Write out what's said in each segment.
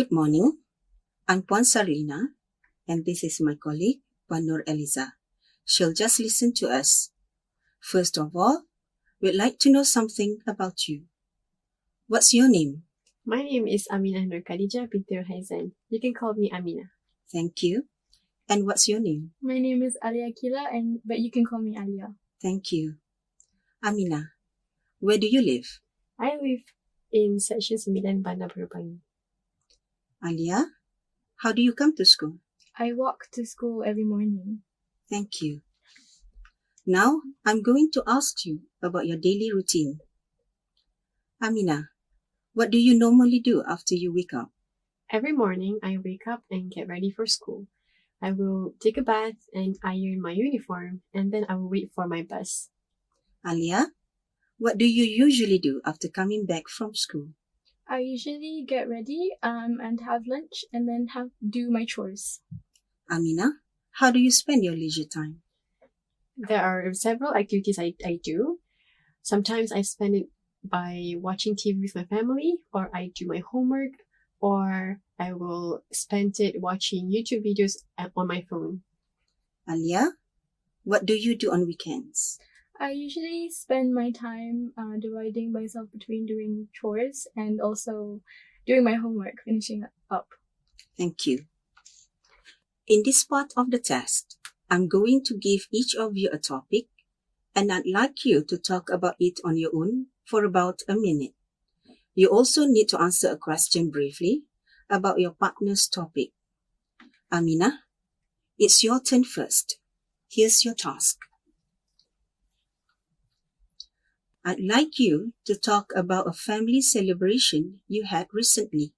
Good morning. I'm Puan Sarlina, and this is my colleague, Puan Nur Eliza. She'll just listen to us. First of all, we'd like to know something about you. What's your name? My name is Aminah Nur Khadijah binti Haizan. You can call me Aminah. Thank you. And what's your name? My name is Alia Kila, but you can call me Alia. Thank you. Aminah, where do you live? I live in Section 9 Bandar Perubangi. Alia, how do you come to school? I walk to school every morning. Thank you. Now, I'm going to ask you about your daily routine. Aminah, what do you normally do after you wake up? Every morning, I wake up and get ready for school. I will take a bath and iron my uniform, and then I will wait for my bus. Alia, what do you usually do after coming back from school? I usually get ready and have lunch and then do my chores. Aminah, how do you spend your leisure time? There are several activities I do. Sometimes I spend it by watching TV with my family, or I do my homework, or I will spend it watching YouTube videos on my phone. Alia, what do you do on weekends? I usually spend my time dividing myself between doing chores and also doing my homework, finishing up. Thank you. In this part of the test, I'm going to give each of you a topic, and I'd like you to talk about it on your own for about a minute. You also need to answer a question briefly about your partner's topic. Aminah, it's your turn first. Here's your task. I'd like you to talk about a family celebration you had recently.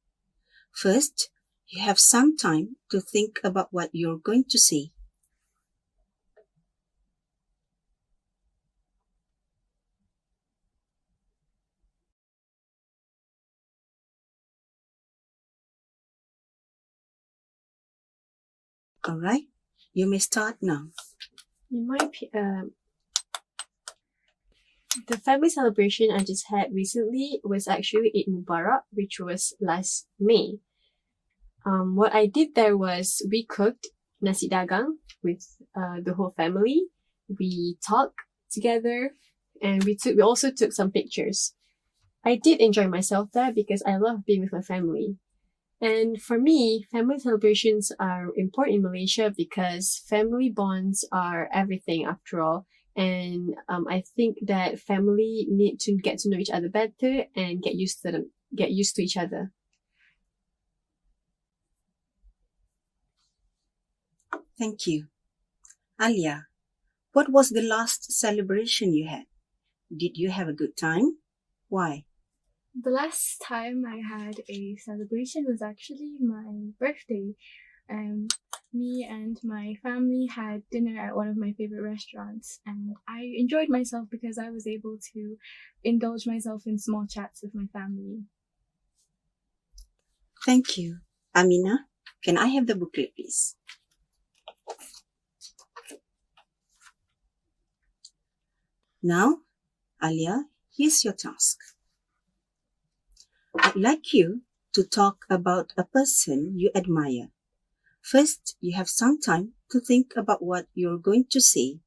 First, you have some time to think about what you're going to say. All right, you may start now. In my the family celebration I just had recently was actually Eid Mubarak, which was last May. What I did there was we cooked nasi dagang with the whole family. We talked together, and we also took some pictures. I did enjoy myself there because I love being with my family. And for me, family celebrations are important in Malaysia because family bonds are everything after all. And I think that family need to get to know each other better and get used to each other. Thank you. Alia, what was the last celebration you had? Did you have a good time? Why? The last time I had a celebration was actually my birthday. Me and my family had dinner at one of my favorite restaurants, and I enjoyed myself because I was able to indulge myself in small chats with my family. Thank you. Aminah, can I have the booklet, please? Now, Alia, here's your task. I'd like you to talk about a person you admire. First, you have some time to think about what you're going to say.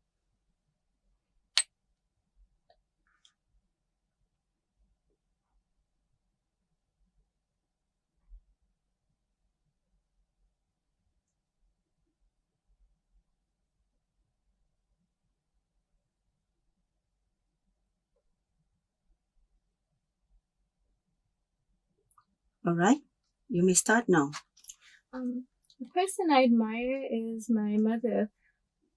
All right, you may start now. The person I admire is my mother.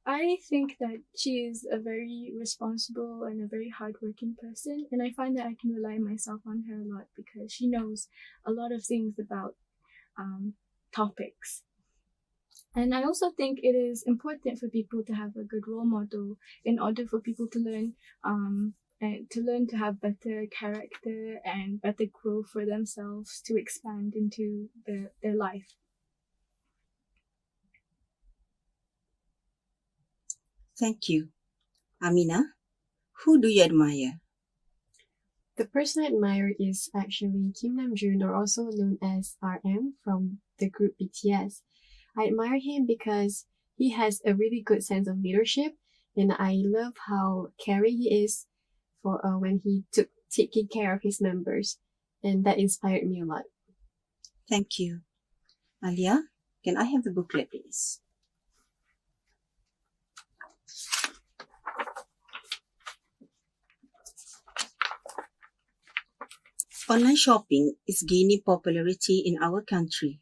I think that she is a very responsible and a very hardworking person, and I find that I can rely myself on her a lot because she knows a lot of things about topics. And I also think it is important for people to have a good role model in order for people to learn to have better character and better growth for themselves to expand into their life. Thank you. Aminah, who do you admire? The person I admire is actually Kim Namjoon, or also known as RM from the group BTS. I admire him because he has a really good sense of leadership, and I love how caring he is for when he taking care of his members, and that inspired me a lot. Thank you. Alia, can I have the booklet, please? Online shopping is gaining popularity in our country.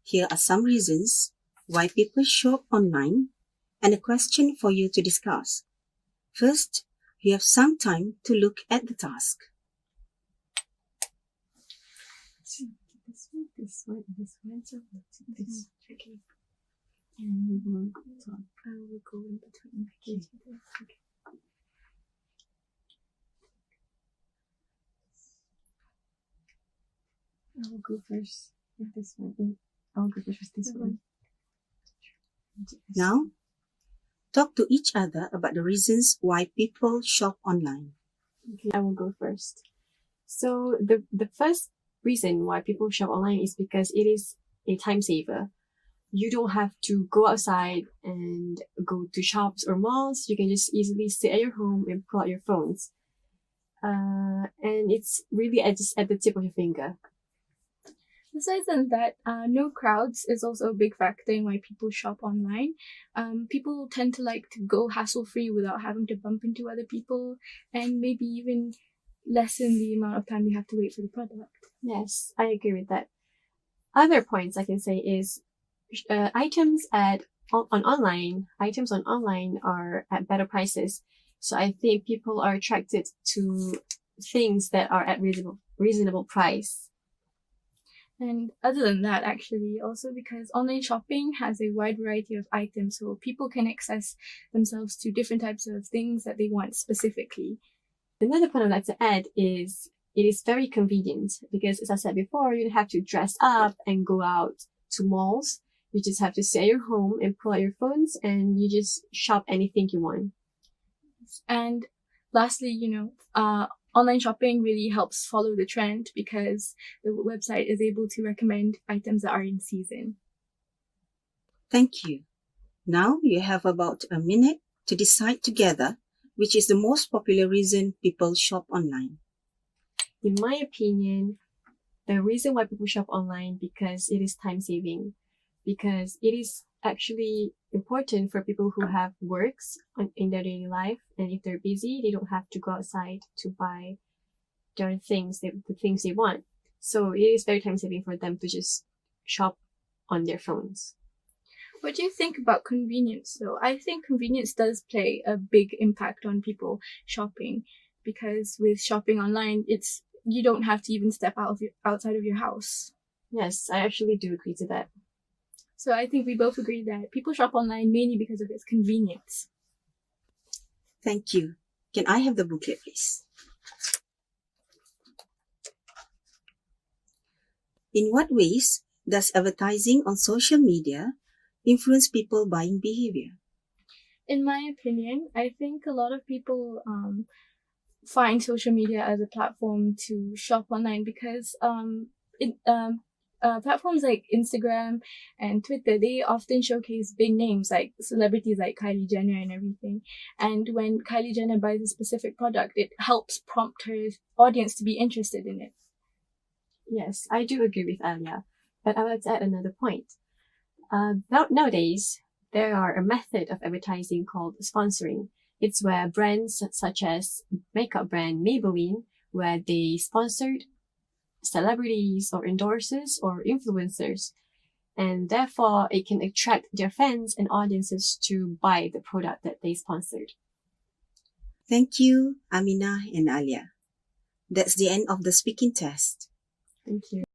Here are some reasons why people shop online and a question for you to discuss. First, you have some time to look at the task. This one, so this. Okay. And we will talk. I will go in between. Okay. I will go first with this one. I'll go first with this one. Now, talk to each other about the reasons why people shop online. Okay, I will go first. So the first reason why people shop online is because it is a time saver. You don't have to go outside and go to shops or malls. You can just easily sit at your home and pull out your phones. And it's really just at the tip of your finger. Besides that, no crowds is also a big factor in why people shop online. People tend to like to go hassle-free without having to bump into other people, and maybe even lessen the amount of time they have to wait for the product. Yes, I agree with that. Other points I can say is items on online are at better prices. So I think people are attracted to things that are at reasonable price. And other than that, actually, also because online shopping has a wide variety of items, so people can access themselves to different types of things that they want specifically. Another point I'd like to add is it is very convenient because, as I said before, you don't have to dress up and go out to malls. You just have to stay at your home and pull out your phones and you just shop anything you want. And lastly, online shopping really helps follow the trend because the website is able to recommend items that are in season. Thank you. Now you have about a minute to decide together which is the most popular reason people shop online. In my opinion, the reason why people shop online because it is time saving, because it is actually important for people who have works in their daily life, and if they're busy, they don't have to go outside to buy the things they want. So it is very time saving for them to just shop on their phones. What do you think about convenience though? I think convenience does play a big impact on people shopping, because with shopping online, you don't have to even step outside of your house. Yes, I actually do agree to that. So I think we both agree that people shop online mainly because of its convenience. Thank you. Can I have the booklet, please? In what ways does advertising on social media influence people buying behavior? In my opinion, I think a lot of people find social media as a platform to shop online because platforms like Instagram and Twitter, they often showcase big names like celebrities like Kylie Jenner and everything. And when Kylie Jenner buys a specific product, it helps prompt her audience to be interested in it. Yes, I do agree with Alia, but I would like to add another point. Nowadays, there are a method of advertising called sponsoring. It's where brands such as makeup brand Maybelline, where they sponsored celebrities or endorsers or influencers, and therefore it can attract their fans and audiences to buy the product that they sponsored. Thank you, Aminah and Alia. That's the end of the speaking test. Thank you.